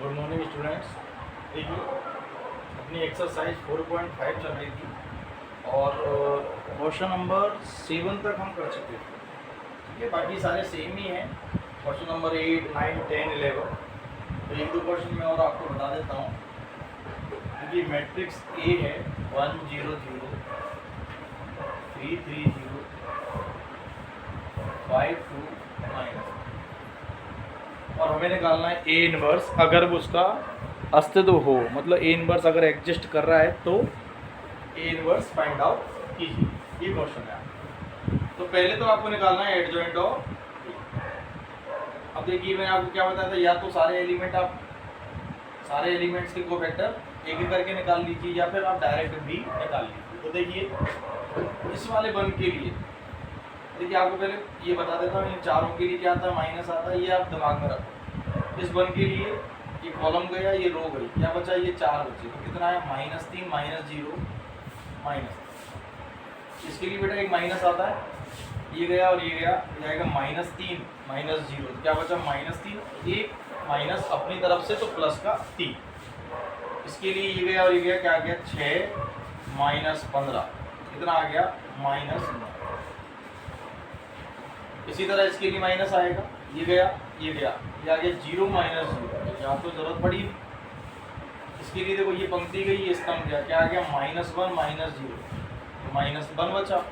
Good morning students. देखिए अपनी exercise 4.5 चल रही थी और क्वेश्चन नंबर 7 तक हम कर चुके थे। ठीक है, बाकी सारे सेम ही हैं। Question number 8, 9, 10, 11। तो एक दो क्वेश्चन मैं और आपको बता देता हूँ। देखिए मैट्रिक्स ए है 1 0 0 3 3 0 5 2 माइनस, और हमें निकालना है ए इनवर्स अगर उसका अस्तित्व हो, मतलब ए इनवर्स अगर एग्जिस्ट कर रहा है तो ए इनवर्स फाइंड आउट कीजिए। ये क्वेश्चन है। तो पहले तो आपको निकालना है एडजॉइंट ऑफ ए। अब देखिए मैंने आपको क्या बताया था, या तो सारे एलिमेंट्स के कोफैक्टर एक एक करके निकाल लीजिए या फिर आप डायरेक्ट भी निकाल लीजिए। तो देखिए इस वाले वन के लिए देखिए आपको पहले ये बता देता हूँ, इन चारों के लिए क्या आता है, माइनस आता है। ये आप दिमाग में रखो। इस वन के लिए ये कॉलम गया, ये रो गई, क्या बचा, ये 4 बचे। तो कितना है, -3 -0 माइनस। इसके लिए बेटा एक माइनस आता है, ये गया और ये गया, जाएगा -3 -0। तो क्या बचा, -3। एक माइनस अपनी तरफ से तो प्लस का 3। इसके लिए ये गया और ये गया, क्या गया, 6 -15। कितना आ गया, -9। इसी तरह इसके लिए माइनस आएगा, ये गया ये गया, ये आ गया 0 -0। यहाँ तो जरूरत पड़ी। इसके लिए देखो ये पंक्ति गई, ये स्तंभ गया, क्या आ गया, -1 -0। तो -1 बचा।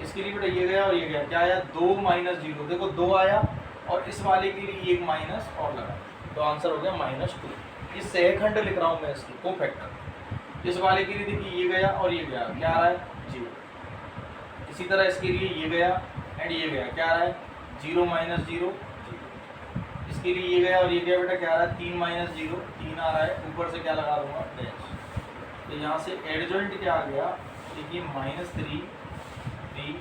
इसके लिए बेटा ये गया और ये गया, क्या आया, 2 -0। देखो 2 आया और इस वाले के लिए एक माइनस और लगा, तो आंसर हो गया -2। इस सहखंड लिख रहा हूँ मैं, इसकी कोफैक्टर। इस वाले के लिए देखिए ये गया और ये गया, क्या आ रहा है, 0। इसी तरह इसके लिए ये गया एंड ये गया, क्या आ रहा है, 0 -0 0। इसके लिए ये गया और ये गया, बेटा क्या आ रहा है, 3 -0 3 आ रहा है। ऊपर से क्या लगा दूंगा, डैश। तो यहाँ से एडजॉइंट क्या आ गया, देखिए -3 3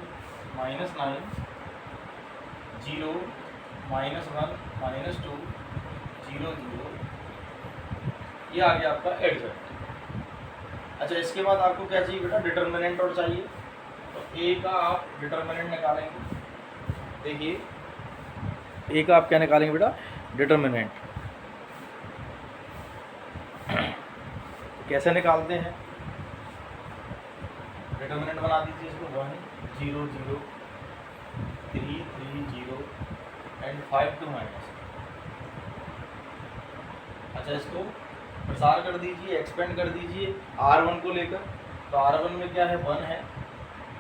-9 0 -1 -2 0 0। ये आ गया आपका एडजॉइंट। अच्छा, इसके बाद आपको क्या चाहिए बेटा, डिटर्मिनेंट और चाहिए। तो ए का आप डिटर्मिनेंट निकालेंगे। देखिए ए का आप क्या निकालेंगे बेटा, डिटर्मिनेंट। कैसे निकालते हैं, डिटर्मिनेंट बना दीजिए इसको 1 0 0 3 3 0 एंड 5 2 माइनस। अच्छा, इसको प्रसार कर दीजिए, एक्सपेंड कर दीजिए R1 को लेकर। तो R1 में क्या है, 1 है।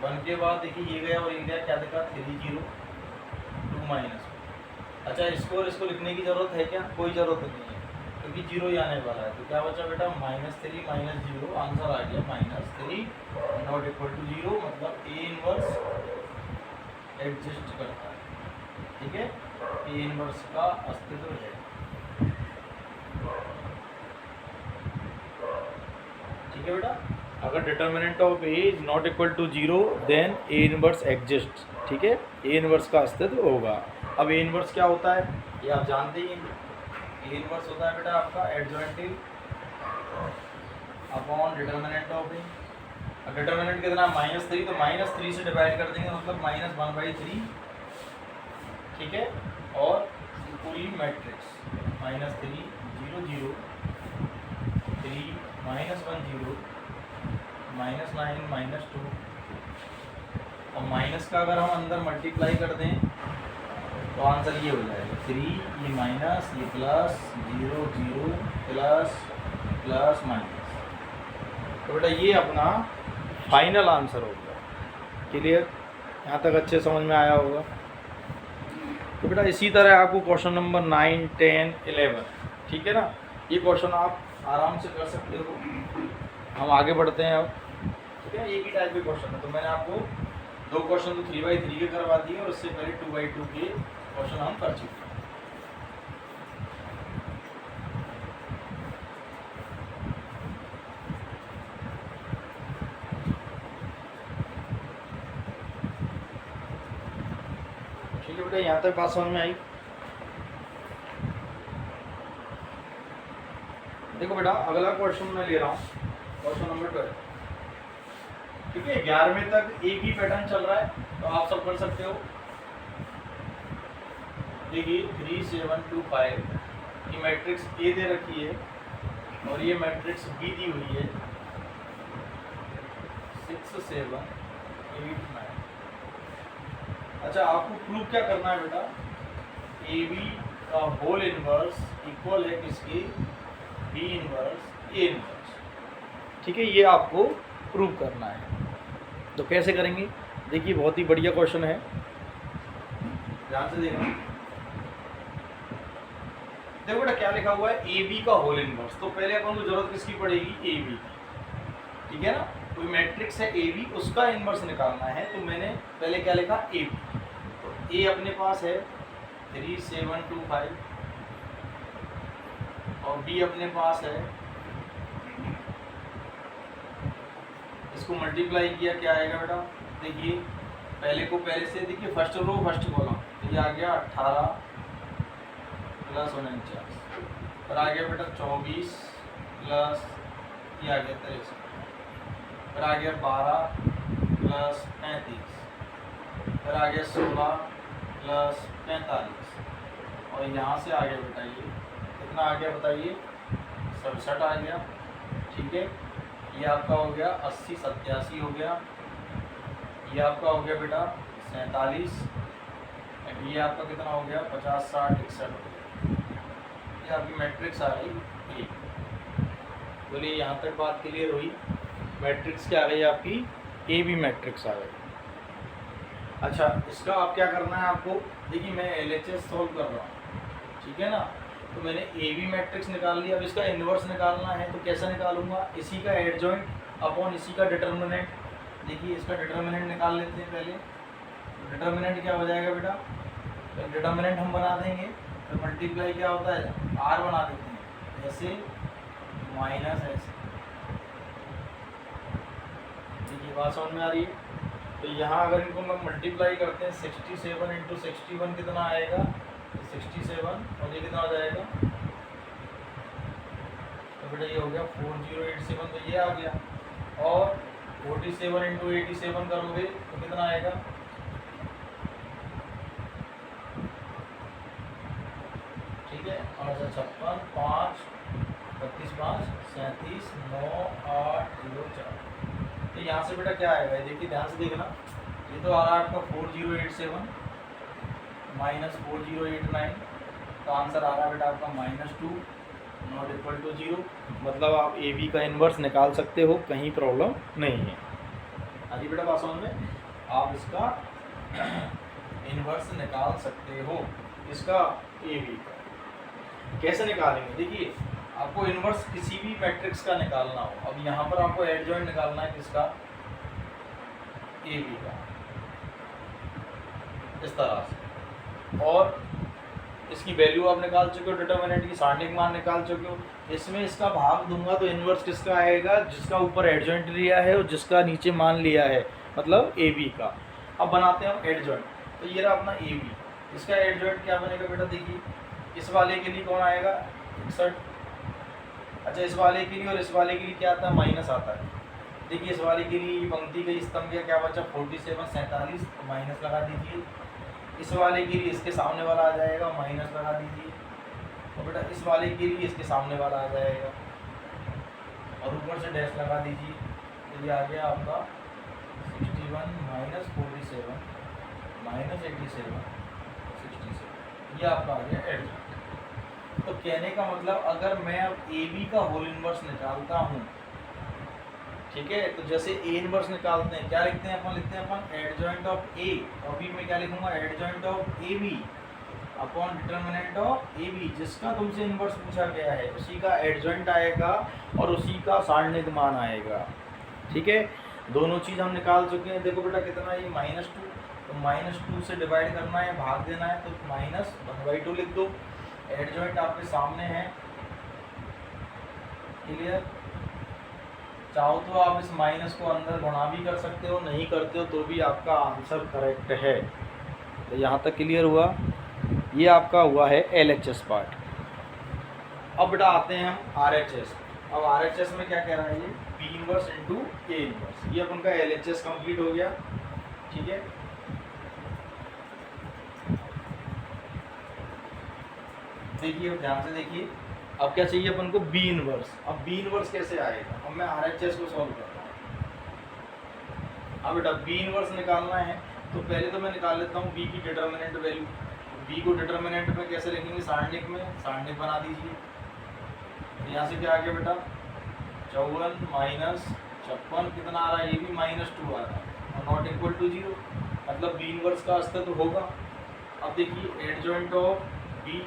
1 के बाद देखिए ये गया और ये गया, क्या देखा, 3 0 2 माइनस। अच्छा, इसको और इसको लिखने की ज़रूरत है क्या, कोई ज़रूरत नहीं है क्योंकि 0 ही आने वाला है। तो क्या बचा बेटा, -3 -0। आंसर आ गया -3 नॉट इक्वल टू 0, मतलब ए इनवर्स एग्जिस्ट करता है। ठीक है, ए इनवर्स का अस्तित्व है। ठीक है बेटा, अगर determinant of A is not equal to 0 then A inverse exist. ठीक है, ए इनवर्स का अस्तित्व होगा। अब ए इनवर्स क्या होता है, ये आप जानते ही हैं। ए इनवर्स होता है बेटा आपका एडजॉइंट अपॉन डिटर्मिनेंट ऑफ ए। अब डिटर्मिनेंट कितना, -3, तो -3 से डिवाइड कर देंगे, मतलब -1/3। ठीक है, और पूरी मैट्रिक्स -3 0 0 3 -1 0 -9 -2। और माइनस का अगर हम अंदर मल्टीप्लाई कर दें तो आंसर ये हो जाएगा 3, ये माइनस, ये प्लस, 0 0 प्लस प्लस माइनस। तो बेटा ये अपना फाइनल आंसर हो गया। क्लियर, यहाँ तक अच्छे समझ में आया होगा। तो बेटा इसी तरह आपको क्वेश्चन नंबर 9 10 11, ठीक है ना, ये क्वेश्चन आप आराम से कर सकते हो। हम आगे बढ़ते हैं अब। ठीक है, एक ही टाइप के क्वेश्चन है, तो मैंने आपको 2 क्वेश्चन तो 3x3 के करवा दिए और उससे पहले 2x2 के क्वेश्चन हम कर चुके हैं। ठीक है बेटा, यहाँ तक बात समझ में आई। देखो बेटा अगला क्वेश्चन मैं ले रहा हूँ, क्वेश्चन नंबर 12। ठीक है, 11वें तक एक ही पैटर्न चल रहा है, तो आप सब कर सकते हो। देखिए 3 7 2 5 कि मैट्रिक्स ए दे रखी है और ये मैट्रिक्स बी दी हुई है 6 7 8 9। अच्छा, आपको प्रूव क्या करना है बेटा, ए बी का होल इनवर्स इक्वल है किसकी, बी इनवर्स ए इनवर्स। ठीक है, ये आपको प्रूव करना है। तो कैसे करेंगे, देखिए बहुत ही बढ़िया क्वेश्चन है, ध्यान से देखना। देखो बेटा क्या लिखा हुआ है, ए बी का होल इनवर्स। तो पहले अपन को जरूरत किसकी पड़ेगी, ए बी की। ठीक है ना, कोई मैट्रिक्स है ए बी, उसका इनवर्स निकालना है। तो मैंने पहले क्या लिखा, ए बी। तो ए अपने पास है 3 7 2 5 और बी अपने पास है, इसको मल्टीप्लाई किया क्या आएगा बेटा, देखिए पहले को पहले से देखिए, फर्स्ट रो फर्स्ट कॉलम, तो ये आ गया 18 प्लस 49 और आ गया बेटा 24 प्लस ये आ गया 23 और आ गया 12 प्लस 35 और आ गया 16 प्लस 45 और यहाँ से आ गया बेटा ये कितना आ गया बताइए, 67 आ गया। ठीक है, ये आपका हो गया 80 87 हो गया, ये आपका हो गया बेटा 47, ये आपका कितना हो गया 50 60 61 हो गया। ये आपकी मैट्रिक्स आ गई ए। बोलिए यहाँ तक बात क्लियर हुई, मैट्रिक्स क्या आ गई आपकी, ए बी मैट्रिक्स आ गई। अच्छा, इसका आप क्या करना है आपको, देखिए मैं LHS सॉल्व कर रहा हूँ, ठीक है ना। तो मैंने ए बी मैट्रिक्स निकाल लिया, अब इसका इन्वर्स निकालना है। तो कैसे निकालूंगा, इसी का एडजॉइंट अपॉन इसी का डिटर्मिनेंट। देखिए इसका डिटर्मिनेंट निकाल लेते हैं पहले। डिटर्मिनेंट क्या हो जाएगा बेटा, तो डिटर्मिनेंट हम बना देंगे, तो मल्टीप्लाई क्या होता है, आर बना देते हैं, ऐसे माइनस ऐसे। देखिए बात समझ में आ रही है। तो यहाँ अगर इनको हम मल्टीप्लाई करते हैं 67 इंटू 61 कितना आएगा, 67 और ये कितना हो जाएगा, तो बेटा ये हो गया 4087, तो ये आ गया। और 47 इंटू 87 करोगे तो कितना आएगा, ठीक है 856 5 32 5 37 9 8 0 4। तो यहाँ से बेटा क्या आएगा, देखिए ध्यान से देखना, ये तो आ रहा है आपका 4087 माइनस 4089, तो आंसर आ रहा है बेटा आपका -2 नॉट इक्वल टू 0। मतलब आप ए बी का इन्वर्स निकाल सकते हो, कहीं प्रॉब्लम नहीं है। अभी बेटा बात समझ में, आप इसका इन्वर्स निकाल सकते हो, इसका ए बी का। कैसे निकालेंगे, देखिए आपको इन्वर्स किसी भी मैट्रिक्स का निकालना हो, अब यहाँ पर आपको एडजॉइंट निकालना है किसका, ए बी का, इस तरह से। और इसकी वैल्यू आप निकाल चुके हो, डिटर्मिनेंट की सारणिक मान निकाल चुके हो। इसमें इसका भाग दूंगा तो इन्वर्स किसका आएगा, जिसका ऊपर एडजॉइंट लिया है और जिसका नीचे मान लिया है, मतलब ए बी का। अब बनाते हैं हम एडजॉइंट। तो ये रहा अपना ए बी, इसका एडजॉइंट क्या बनेगा बेटा, देखिए इस वाले के लिए कौन आएगा 61। अच्छा, इस वाले के लिए और इस वाले के लिए क्या आता है, माइनस आता है। देखिए इस वाले के लिए पंक्ति का स्तंभ क्या बचा 47 47, तो माइनस लगा दीजिए। इस वाले के लिए इसके सामने वाला आ जाएगा, माइनस लगा दीजिए। और बेटा इस वाले के लिए इसके सामने वाला आ जाएगा और ऊपर से डैश लगा दीजिए। तो ये आ गया आपका 61 माइनस 47 माइनस 87 67, ये आपका आ गया एडजॉइंट। तो कहने का मतलब अगर मैं अब ए बी का होल इनवर्स निकालता हूँ, ठीक है, तो जैसे ए इनवर्स निकालते हैं क्या लिखते हैं अपन, लिखते हैं अपन एडजॉइंट ऑफ ए, और बी में क्या लिखूंगा, adjoint of A B upon determinant of A B. जिसका तुमसे इनवर्स पूछा गया है उसी का एडजॉइंट आएगा और उसी का सारणिक मान आएगा। ठीक है, दोनों चीज़ हम निकाल चुके हैं। देखो बेटा कितना ये -2, तो -2 से डिवाइड करना है, भाग देना है, तो -1/2 लिख दो। एडजॉइंट आपके सामने है, क्लियर। चाहो तो आप इस माइनस को अंदर गुणा भी कर सकते हो, नहीं करते हो तो भी आपका आंसर करेक्ट है। तो यहाँ तक क्लियर हुआ, ये आपका हुआ है LHS पार्ट। अब बेटा आते हैं हम RHS। अब RHS में क्या कह रहा है, ये B inverse into A inverse, ये अपन का LHS कंप्लीट हो गया। ठीक है, देखिए अब ध्यान से देखिए, अब क्या चाहिए अपन को बी इनवर्स। अब बी इनवर्स कैसे आएगा, अब मैं RHS को सॉल्व कर रहा हूँ। अब बेटा बी इनवर्स निकालना है तो पहले तो मैं निकाल लेता हूँ बी की डिटर्मिनेंट वैल्यू। बी को डिटर्मिनेंट में कैसे लिखेंगे, सारणिक में, सारणिक बना दीजिए। यहाँ से क्या आ गया बेटा 54 माइनस 56 कितना आ रहा है, ये भी -2 आ रहा है और नॉट इक्वल टू 0, मतलब बी इनवर्स का अस्तित्व होगा। अब देखिए एडजॉइंट ऑफ बी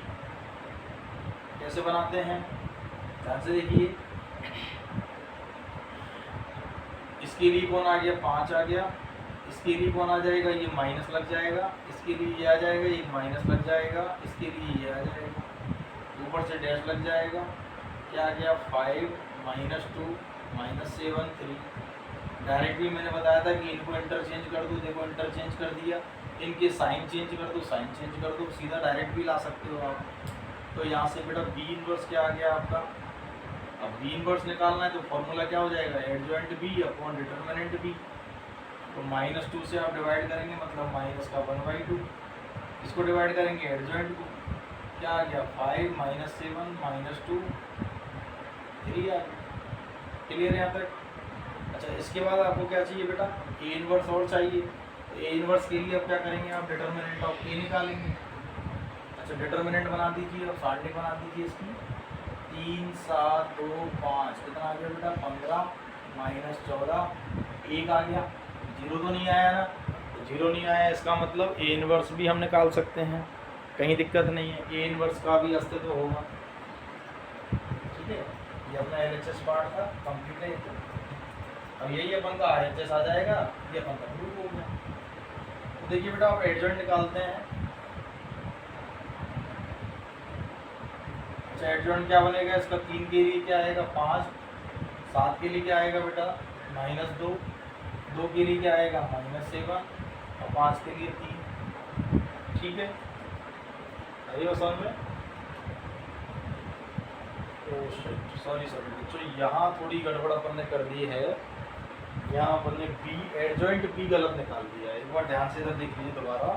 कैसे बनाते हैं, ध्यान से देखिए। इसके लिए कौन आ गया 5 आ गया, इसके लिए कौन आ जाएगा, ये माइनस लग जाएगा, इसके लिए ये आ जाएगा, ये माइनस लग जाएगा, इसके लिए ये आ जाएगा, ऊपर से डैश लग जाएगा, क्या आ गया 5 -2 -7 3। डायरेक्ट भी मैंने बताया था कि इनको इंटरचेंज कर दो, देखो इंटरचेंज कर दिया, इनके साइन चेंज कर दो, साइन चेंज कर दो, सीधा डायरेक्ट भी ला सकते हो आप। तो यहाँ से बेटा बी इनवर्स क्या आ गया आपका, अब बी इनवर्स निकालना है तो फॉर्मूला क्या हो जाएगा, adjoint B upon determinant B. तो -2 से आप डिवाइड करेंगे मतलब माइनस का 1/2, इसको डिवाइड करेंगे एडजॉइंट को, क्या आ गया 5 -7 -2 3 आ गया। क्लियर है यहाँ तक। अच्छा इसके बाद आपको क्या चाहिए बेटा, ए इनवर्स और चाहिए। तो ए इनवर्स के लिए अब क्या करेंगे, आप डिटर्मिनेंट ऑफ ए निकालेंगे। अच्छा डिटर्मिनेंट बना दीजिए और सारणिक बना दीजिए इसकी, 3 7 2 5 कितना आ गया बेटा 15 -14 1 आ गया। 0 तो नहीं आया ना, तो 0 नहीं आया इसका मतलब ए इनवर्स भी हम निकाल सकते हैं, कहीं दिक्कत नहीं है, ए इनवर्स का भी अस्तित्व होगा। ठीक है, ये अपना LHS पार्ट था, कंप्लीट है। अब यही अपन का RHS आ जाएगा, ये अपन का प्रूफ हो गया। तो देखिए बेटा आप एडजॉइंट निकालते हैं। अच्छा एडजॉइंट क्या बनेगा इसका, 3 के लिए क्या आएगा 5, 7 के लिए क्या आएगा बेटा -2, 2 के लिए क्या आएगा -7 और 5 के लिए 3। ठीक है, आइए समझ में। सॉरी बच्चों यहाँ थोड़ी गड़बड़ अपन ने कर दी है, यहाँ अपन ने बी एडजॉइंट बी गलत निकाल दिया है। एक बार ध्यान से इधर देख लीजिए दोबारा,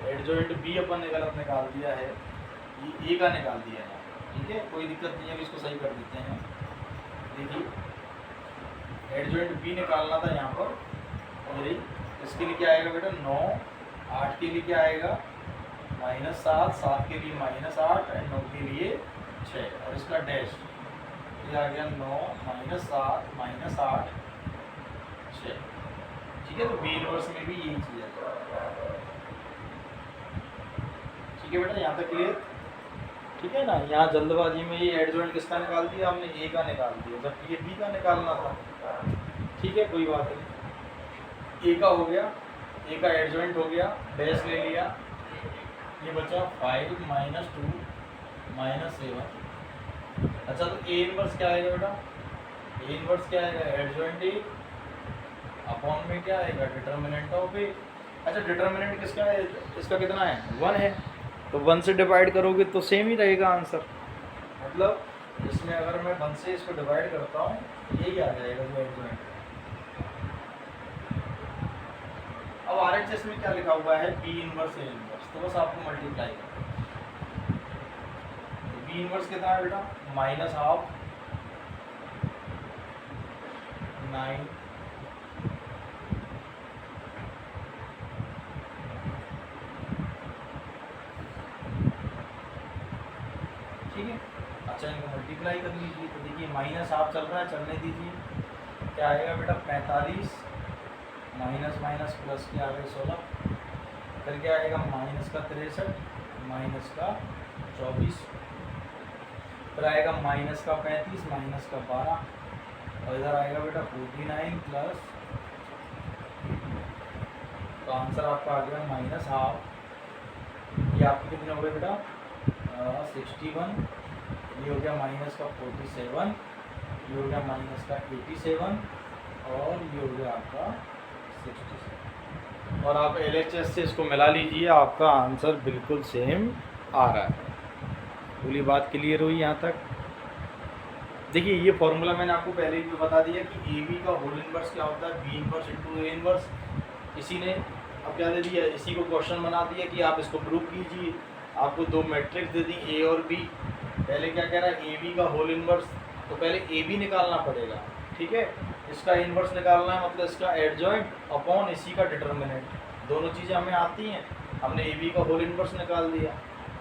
एडजॉइंट बी अपन ने गलत निकाल दिया है, ये ए का निकाल दिया है। ठीक है, कोई दिक्कत नहीं है, इसको सही कर देते हैं। देखिए एडजॉइंट बी निकालना था यहाँ पर, और इसके लिए क्या आएगा बेटा 9, 8 के लिए क्या आएगा -7, 7 के लिए -8 और 9 के लिए 6 और इसका डैश, ये आ गया 9 -7 -8 6। ठीक है, तो बी इनवर्स में भी यही चीज़ है। ठीक है बेटा यहाँ तक क्लियर। ठीक है ना, यहाँ जल्दबाजी में ये एडजॉइंट किसका निकाल दिया हमने, ए का निकाल दिया, जब ये बी का निकालना था। ठीक है कोई बात नहीं, ए का हो गया, ए का एडजॉइंट हो गया, डैश ले लिया, ये बचा 5 -2 -7। अच्छा तो ए इनवर्स क्या आएगा बेटा, ए इनवर्स क्या आएगा एडजॉइंट ए अपॉन में क्या आएगा डिटर्मिनेंट ऑफ ए। अच्छा डिटर्मिनेंट किसका है, इसका कितना है 1 है, तो 1 से डिवाइड करोगे तो सेम ही रहेगा आंसर। मतलब इसमें अगर मैं 1 से इसको डिवाइड करता हूँ यही आ जाएगा जो एडजॉइंट। अब RHS में क्या लिखा हुआ है बी इनवर्स ए इनवर्स, तो बस आपको मल्टीप्लाई करना है। बी इनवर्स कितना है बेटा -12 9 ठीक है। अच्छा इनको मल्टीप्लाई कर लीजिए, तो देखिए माइनस हाफ चल रहा है, चलने दीजिए, क्या आएगा बेटा 45 माइनस माइनस प्लस क्या आ गया 16, फिर क्या आएगा -63 -24, फिर आएगा -35 -12 और इधर आएगा बेटा 49 प्लस, तो आंसर आपका आ गया -12। ये आपके कितने हो गए बेटा 61, ये हो गया -47, ये हो गया -87 और ये हो गया आपका 67। और आप LHS से इसको मिला लीजिए, आपका आंसर बिल्कुल सेम आ रहा है। पूरी बात क्लियर हुई यहाँ तक। देखिए ये फॉर्मूला मैंने आपको पहले भी बता दिया कि AB का होल इनवर्स क्या होता है, B inverse into A inverse. इसी ने अब क्या दे दिया, इसी को क्वेश्चन बना दिया कि आप इसको प्रूव कीजिए। आपको दो मैट्रिक्स दे दी ए और बी, पहले क्या कह रहा है ए बी का होल इनवर्स, तो पहले ए बी निकालना पड़ेगा, ठीक है। इसका इनवर्स निकालना है मतलब इसका एडजॉइंट अपॉन इसी का डिटर्मिनेंट, दोनों चीज़ें हमें आती हैं। हमने ए बी का होल इनवर्स निकाल दिया,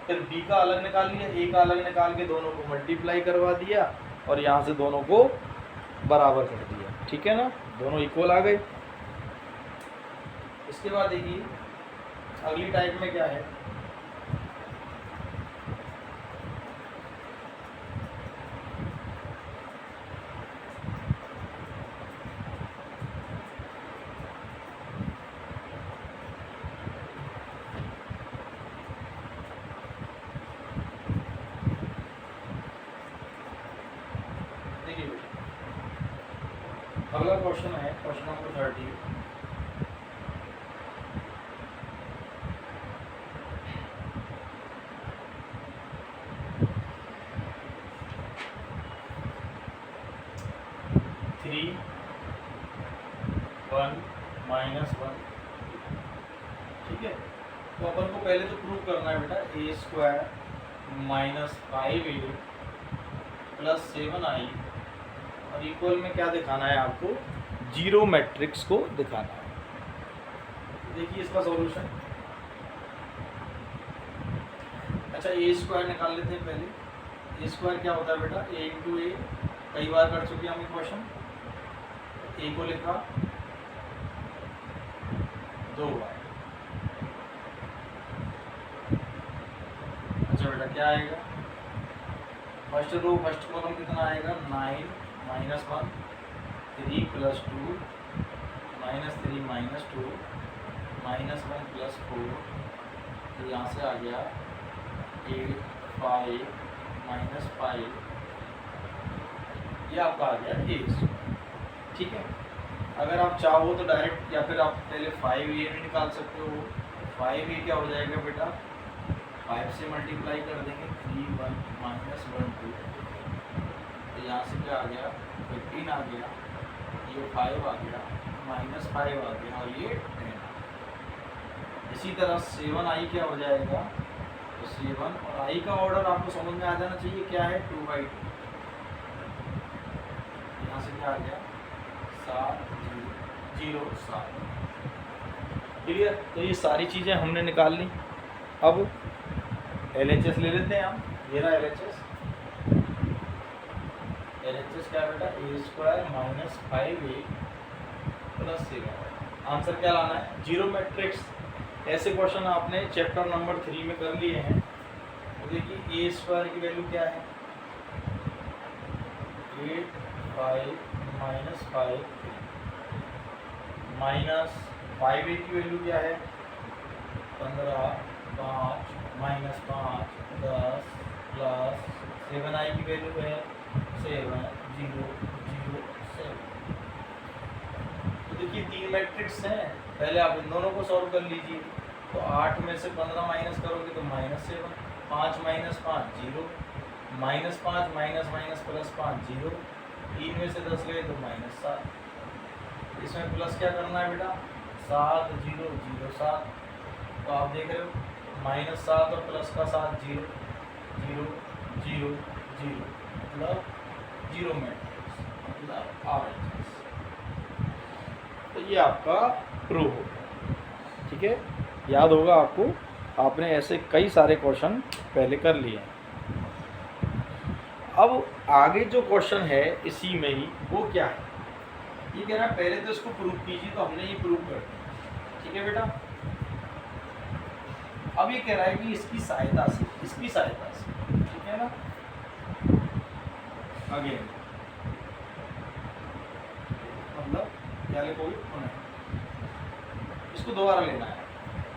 फिर बी का अलग निकाल लिया, ए का अलग निकाल के दोनों को मल्टीप्लाई करवा दिया और यहाँ से दोनों को बराबर कर दिया, ठीक है ना, दोनों इक्वल आ गए। इसके बाद देखिए अगली टाइप में क्या है, देखिए अगला क्वेश्चन है क्वेश्चन नंबर 30। थ्री 1 -1, ठीक है। तो अपन को पहले तो प्रूव करना है बेटा ए स्क्वायर -5a + 7i और इक्वल में क्या दिखाना है आपको, जीरो मैट्रिक्स को दिखाना है। देखिए इसका सॉल्यूशन, अच्छा ए स्क्वायर निकाल लेते हैं पहले। ए स्क्वायर क्या होता है बेटा, ए इंटू ए, कई बार कर चुके हैं हम क्वेश्चन। ए को लिखा 2 बार, अच्छा बेटा क्या आएगा, फर्स्ट रो फर्स्ट कॉलम कितना आएगा 9 -1, 3 + 2 -3 -2 -1 + 4, तो यहाँ से आ गया 8 5 -5, ये आपका आ गया ए, ठीक है। अगर आप चाहो तो डायरेक्ट या फिर आप पहले 5a भी निकाल सकते हो। 5a क्या हो जाएगा बेटा, 5 से मल्टीप्लाई कर देंगे, 3 1 -1 2, तो यहाँ से क्या आ गया 15 आ गया, ये 5 आ गया, -5 आ गया और ये 10। इसी तरह 7i क्या हो जाएगा, तो 7 और i का ऑर्डर आपको समझ में आ जाना चाहिए क्या है, 2/2, यहाँ से क्या आ गया 7 0 7, क्लियर। तो ये सारी चीज़ें हमने निकाल ली। अब LHS ले लेते हैं हम, ये रहा LHS। LHS क्या बेटा, ए स्क्वायर -5a + 7। आंसर क्या लाना है, जीरो मैट्रिक्स। ऐसे क्वेश्चन आपने चैप्टर नंबर 3 में कर लिए हैं। तो देखिए ए स्क्वायर की वैल्यू क्या है, 8 5 -5 -5a की वैल्यू क्या है 15 5 -5 10 प्लस 7i की वैल्यू है 7 0 0 7। तो देखिए 3 मैट्रिक्स हैं, पहले आप इन दोनों को सॉल्व कर लीजिए। तो 8 में से 15 माइनस करोगे तो -7, 5 - 5 0, -5 +5 0, 3 में से 10 गए तो -7। इसमें प्लस क्या करना है बेटा, 7 0 0 7। तो आप देख रहे हो -7 और प्लस का 7 0 0 0 0, मतलब जीरो मैट्रिक्स, मतलब RHS। तो ये आपका प्रूव होगा, ठीक है। याद होगा आपको, आपने ऐसे कई सारे क्वेश्चन पहले कर लिए हैं। अब आगे जो क्वेश्चन है इसी में ही, वो क्या है, ये कह रहा है पहले तो इसको प्रूव कीजिए, तो हमने ये प्रूव कर दिया, ठीक है बेटा। अब ये कह रहा है कि इसकी सहायता से, ठीक है ना, अगेन मतलब क्या लिखोगे पुनः, इसको दोबारा लेना है।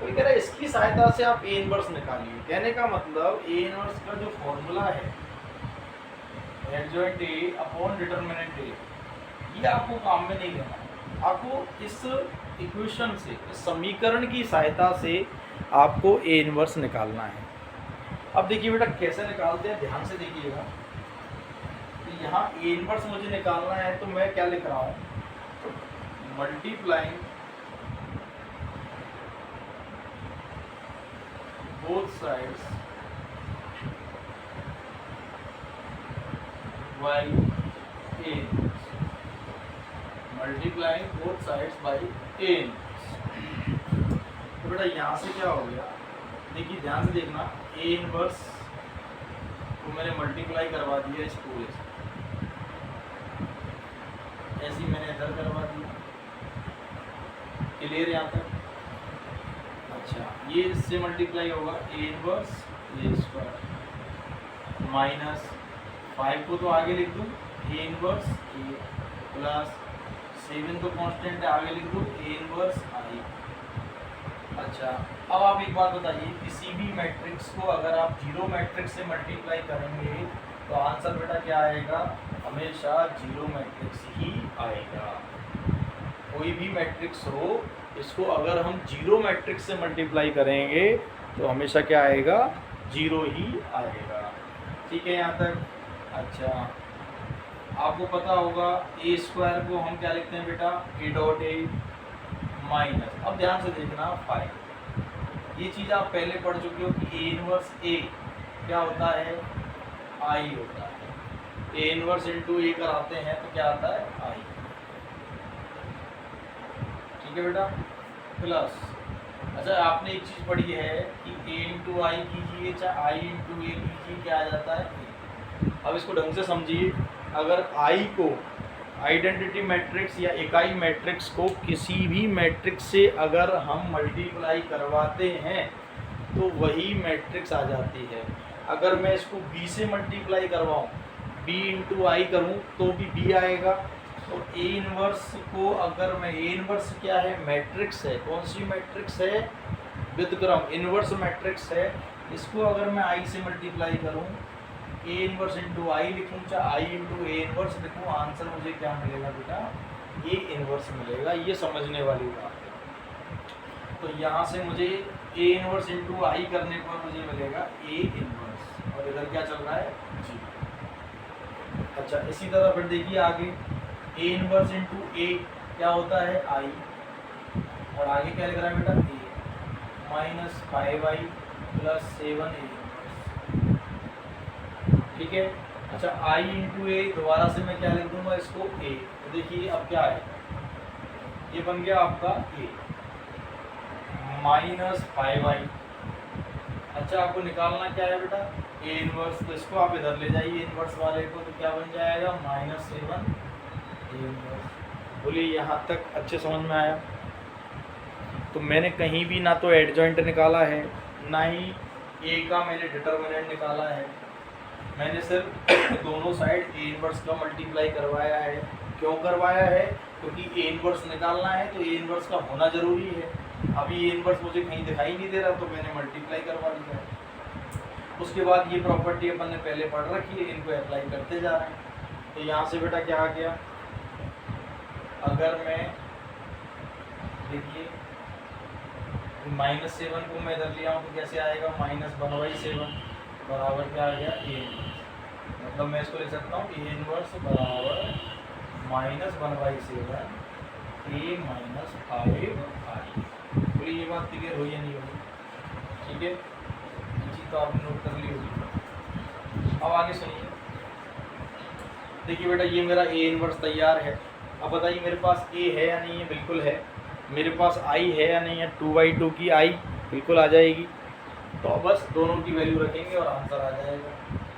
तो ये कह रहा है इसकी सहायता से आप ए इनवर्स निकालिए। कहने का मतलब ए इनवर्स का जो फॉर्मूला है एडजॉइंट ए अपॉन डिटर्मिनेंट ए, ये आपको काम में नहीं लेना है। आपको इस इक्वेशन से, इस समीकरण की सहायता से आपको ए इनवर्स निकालना है। अब देखिए बेटा कैसे निकालते हैं, ध्यान से देखिएगा। तो यहाँ ए इनवर्स मुझे निकालना है, तो मैं क्या लिख रहा हूँ, multiplying both sides by A, multiplying both sides by A. तो बेटा यहाँ से क्या हो गया, देखिए ध्यान से देखना, ए इनवर्स को मैंने मल्टीप्लाई करवा दिया इस पूरे से, ऐसे ही मैंने इधर करवा दिया। क्लियर यहाँ तक? अच्छा, ये इससे मल्टीप्लाई होगा A inverse A square minus 5 को तो आगे लिख दूँ ए इनवर्स ए प्लस 7 तो कांस्टेंट है, आगे लिख दूँ ए इनवर्स आई। अच्छा, अब आप एक बात बताइए, किसी भी मैट्रिक्स को अगर आप जीरो मैट्रिक्स से मल्टीप्लाई करेंगे तो आंसर बेटा क्या आएगा, हमेशा जीरो मैट्रिक्स ही आएगा। कोई भी मैट्रिक्स हो, इसको अगर हम जीरो मैट्रिक्स से मल्टीप्लाई करेंगे तो हमेशा क्या आएगा, जीरो ही आएगा। ठीक है यहाँ तक? अच्छा, आपको पता होगा ए स्क्वायर को हम क्या लिखते हैं बेटा, ए डॉट ए माइनस, अब ध्यान से देखना 5, ये चीज़ आप पहले पढ़ चुके हो कि ए इनवर्स ए क्या होता है, आई होता है। ए इनवर्स इंटू ए कराते हैं तो क्या आता है, आई। ठीक है बेटा, प्लस अच्छा आपने एक चीज़ पढ़ी है कि ए इंटू आई कीजिए चाहे आई इंटू ए कीजिए, क्या आ जाता है ए। अब इसको ढंग से समझिए, अगर आई को आइडेंटिटी मैट्रिक्स या इकाई मैट्रिक्स को किसी भी मैट्रिक्स से अगर हम मल्टीप्लाई करवाते हैं तो वही मैट्रिक्स आ जाती है। अगर मैं इसको बी से मल्टीप्लाई करवाऊँ, बी इंटू आई करूँ तो भी बी आएगा। तो ए इनवर्स को अगर मैं, ए इनवर्स क्या है, मैट्रिक्स है, कौन सी मैट्रिक्स है, व्युत्क्रम इनवर्स मैट्रिक्स है। इसको अगर मैं आई से मल्टीप्लाई करूँ, ए इनवर्स इंटू आई लिखूँ चाहे आई इंटू ए इनवर्स लिखूँ, आंसर मुझे क्या मिलेगा बेटा, ए इनवर्स मिलेगा। ये समझने वाली बात है। तो यहाँ से मुझे ए इनवर्स इंटू आई करने पर मुझे मिलेगा ए इनवर्स, और इधर क्या चल रहा है, जी। अच्छा, इसी तरह फिर देखिए आगे, ए इनवर्स इंटू ए क्या होता है, आई, और आगे क्या लिख रहा है बेटा, ए माइनस 5i प्लस 7a। ठीक है। अच्छा, आई इंटू ए दोबारा से मैं क्या लिख दूंगा इसको, ए। तो देखिए अब क्या है, ये बन गया आपका ए माइनस 5i। अच्छा, आपको निकालना क्या है बेटा, ए इनवर्स, तो इसको आप इधर ले जाइए इनवर्स वाले को, तो क्या बन जाएगा, माइनस 7 ए इनवर्स। बोलिए यहाँ तक अच्छे समझ में आया? तो मैंने कहीं भी ना तो एडजॉइंट निकाला है, ना ही ए का मैंने डिटर्मिनेंट निकाला है, मैंने सिर्फ दोनों साइड ए इनवर्स का मल्टीप्लाई करवाया है। क्यों करवाया है, क्योंकि ए इनवर्स निकालना है तो ए इनवर्स का होना ज़रूरी है। अभी ए इनवर्स मुझे कहीं दिखाई नहीं दे रहा तो मैंने मल्टीप्लाई करवा दिया है। उसके बाद ये प्रॉपर्टी अपन ने पहले पढ़ रखी है, इनको अप्लाई करते जा रहे हैं। तो यहाँ से बेटा क्या आ गया, अगर मैं देखिए -7 को मैं इधर लिया हूँ तो कैसे आएगा, -1/7 बराबर क्या आ गया, ए। मतलब मैं इसको लिख सकता हूँ ए इनवर्स बराबर -1/7 ए माइनस 5i। बोलिए ये बात क्लियर हुई या नहीं हुई? ठीक है, ये चीज़ तो आपने नोट कर ली होगी। अब आगे सुनिए, देखिए बेटा ये मेरा ए इनवर्स तैयार है। अब बताइए मेरे पास ए है या नहीं है? बिल्कुल है। मेरे पास आई है या नहीं है? 2/2 की आई बिल्कुल आ जाएगी। तो बस दोनों की वैल्यू रखेंगे और आंसर आ जाएगा।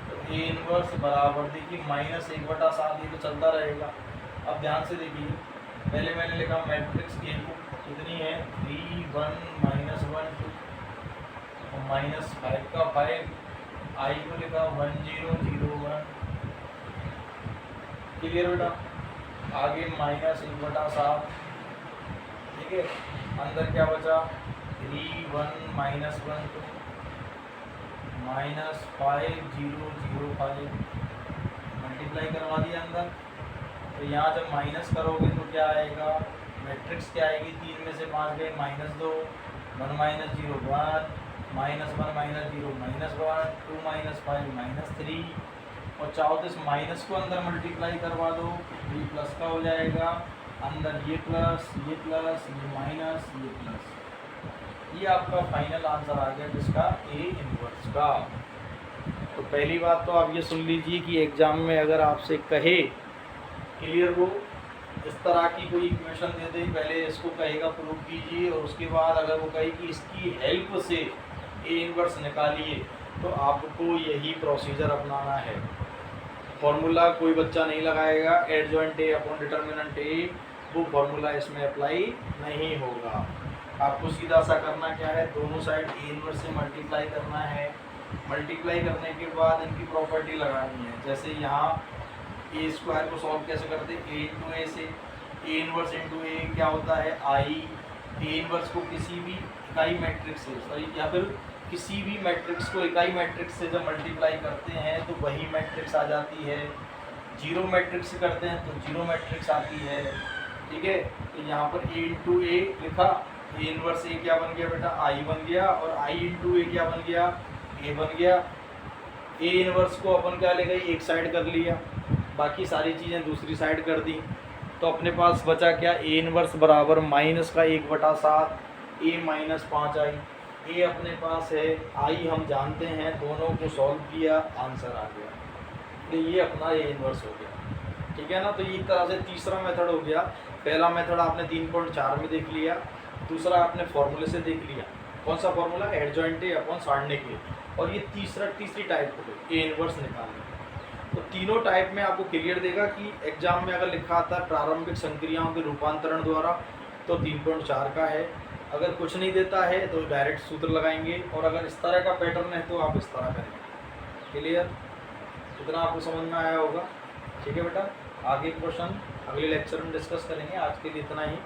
तो ए इनवर्स बराबर देखिए -1/7, ये तो चलता रहेगा। अब ध्यान से देखिए, पहले मैंने लिखा मैट्रिक्स ए को कितनी है, 3 1 -1 2 और -5 का 5, आई को लिखा 1 0 0 1। क्लियर बेटा? आगे -1/7, ठीक है। अंदर क्या बचा, 3 1 -1 2 -5 0 0 5, मल्टीप्लाई करवा दिया अंदर। तो यहाँ जब माइनस करोगे तो क्या आएगा, मैट्रिक्स क्या आएगी, 3 में से 5 गए -2, 1 - 0 1, -1 - 0 -1, 2 - 5 -3, और चाहो तो इस माइनस को अंदर मल्टीप्लाई करवा दो, ये प्लस का हो जाएगा, अंदर ये प्लस ये माइनस ये प्लस। ये आपका फाइनल आंसर आ गया किसका, ए इनवर्स का। तो पहली बात तो आप ये सुन लीजिए कि एग्ज़ाम में अगर आपसे कहे क्लियर हो, इस तरह की कोई इक्वेशन दे दे, पहले इसको कहेगा प्रूव कीजिए, और उसके बाद अगर वो कहे कि इसकी हेल्प से ए इनवर्स निकालिए, तो आपको यही प्रोसीजर अपनाना है। फॉर्मूला कोई बच्चा नहीं लगाएगा, एडजॉइंट ए अपॉन डिटर्मिनेंट ए, वो फॉर्मूला इसमें अप्लाई नहीं होगा। आपको सीधा सा करना क्या है, दोनों साइड ए इनवर्स से मल्टीप्लाई करना है। मल्टीप्लाई करने के बाद इनकी प्रॉपर्टी लगानी है। जैसे यहाँ ए स्क्वायर को सॉल्व कैसे करते हैं, ए इंटू ए से, ए इनवर्स इंटू ए क्या होता है आई। ए इनवर्स को किसी भी इकाई मैट्रिक्स से, सॉरी, या फिर किसी भी मैट्रिक्स को इकाई मैट्रिक्स से जब मल्टीप्लाई करते हैं तो वही मैट्रिक्स आ जाती है। जीरो मैट्रिक्स से करते हैं तो जीरो मैट्रिक्स आती है। ठीक है, तो यहाँ पर ए इंटू ए लिखा, ए इनवर्स ए क्या बन गया बेटा, आई बन गया, और आई इंटू ए क्या बन गया, ए बन गया। ए इनवर्स को अपन क्या ले गए, एक साइड कर लिया, बाकी सारी चीज़ें दूसरी साइड कर दी, तो अपने पास बचा क्या, ए इनवर्स बराबर माइनस का 1/7, ए माइनस 5 आई। ए अपने पास है, आई हम जानते हैं, दोनों को सॉल्व किया, आंसर आ गया। तो ये अपना ए इनवर्स हो गया। ठीक है ना, तो ये एक तरह से तीसरा मेथड हो गया। पहला मेथड आपने 3.4 में देख लिया, दूसरा आपने फॉर्मूले से देख लिया। कौन सा फॉर्मूला, एडजॉइंट ए अपॉन सारणिक ए, और ये तीसरी टाइप हो गई, ए इनवर्स निकालने। तो तीनों टाइप में आपको क्लियर देगा कि एग्जाम में अगर लिखा आता है प्रारंभिक संक्रियाओं के रूपांतरण द्वारा, तो 3.4 का है। अगर कुछ नहीं देता है तो डायरेक्ट सूत्र लगाएंगे, और अगर इस तरह का पैटर्न है तो आप इस तरह करेंगे। क्लियर, इतना आपको समझ में आया होगा। ठीक है बेटा, आगे क्वेश्चन अगले लेक्चर में डिस्कस करेंगे। आज के लिए इतना ही।